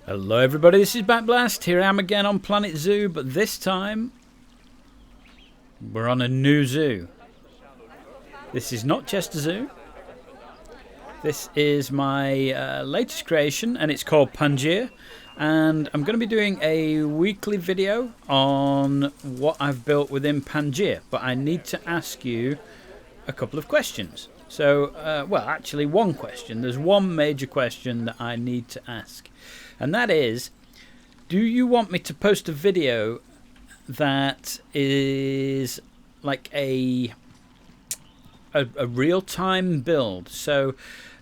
Hello everybody, this is Backblast. Here I am again on Planet Zoo, but this time we're on a new zoo. This is not Chester Zoo. This is my latest creation and it's called Pangea, and I'm going to be doing a weekly video on what I've built within Pangea, but I need to ask you a couple of questions. So, well, actually one question. There's one major question that I need to ask. And that is, do you want me to post a video that is like a real-time build? So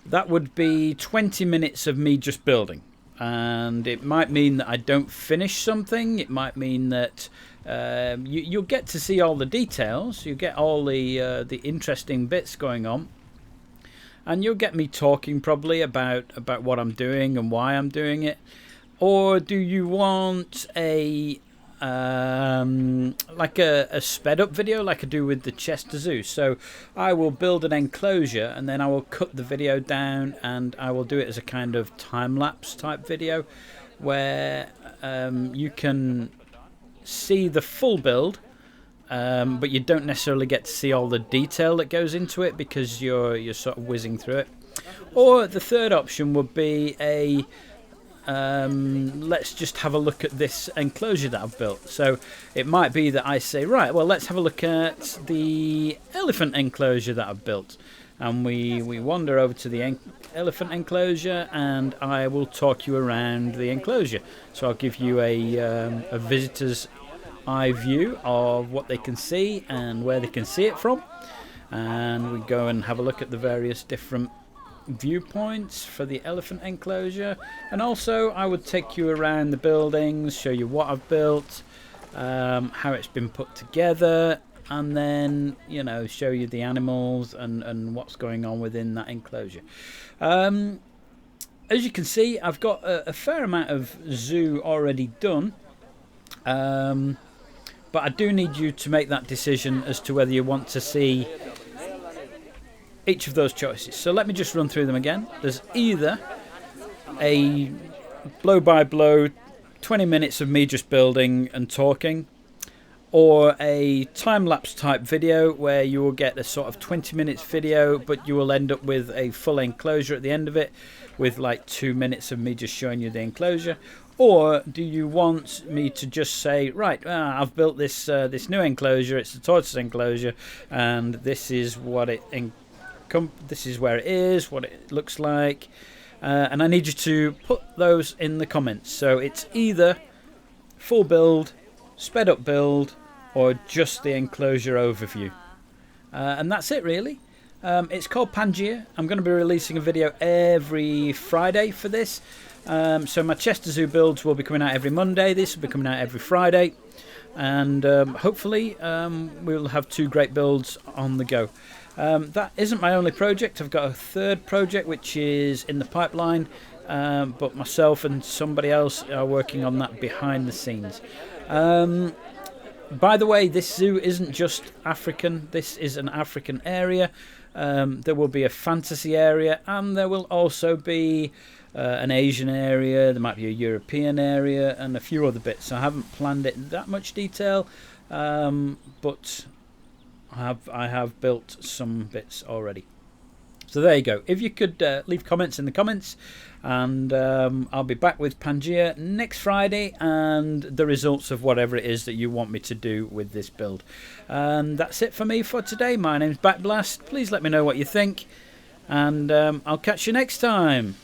that would be 20 minutes of me just building. And it might mean that I don't finish something. It might mean that you'll get to see all the details. You get all the interesting bits going on. And you'll get me talking probably about what I'm doing and why I'm doing it. Or do you want a like a sped up video like I do with the Chester Zoo? So I will build an enclosure and then I will cut the video down and I will do it as a kind of time-lapse type video where you can see the full build. But you don't necessarily get to see all the detail that goes into it because you're sort of whizzing through it. Or the third option would be a let's just have a look at this enclosure that I've built. So it might be that I say, right, well, let's have a look at the elephant enclosure that I've built, and we wander over to the elephant enclosure and I will talk you around the enclosure. So I'll give you a visitor's eye view of what they can see and where they can see it from, and we go and have a look at the various different viewpoints for the elephant enclosure. And also I would take you around the buildings, show you what I've built, how it's been put together, and then, you know, show you the animals and what's going on within that enclosure. As you can see, I've got a fair amount of zoo already done. But I do need you to make that decision as to whether you want to see each of those choices. So let me just run through them again. There's either a blow-by-blow 20 minutes of me just building and talking, or a time-lapse type video where you will get a sort of 20 minutes video, but you will end up with a full enclosure at the end of it with like 2 minutes of me just showing you the enclosure. Or do you want me to just say, right, I've built this this new enclosure, it's the tortoise enclosure, and this is what this is where it is, what it looks like, and I need you to put those in the comments. So it's either full build, sped up build, or just the enclosure overview, and that's it really. It's called Pangea. I'm going to be releasing a video every Friday for this. So my Chester Zoo builds will be coming out every Monday. This will be coming out every Friday, and hopefully we'll have 2 great builds on the go. That isn't my only project. I've got a third project which is in the pipeline, but myself and somebody else are working on that behind the scenes. By the way, this zoo isn't just African. This is an African area. There will be a fantasy area, and there will also be an Asian area. There might be a European area and a few other bits. I haven't planned it in that much detail, but I have built some bits already. So there you go. If you could leave comments in the comments, and I'll be back with Pangea next Friday and the results of whatever it is that you want me to do with this build. And that's it for me for today. My name's Backblast. Please let me know what you think, and I'll catch you next time.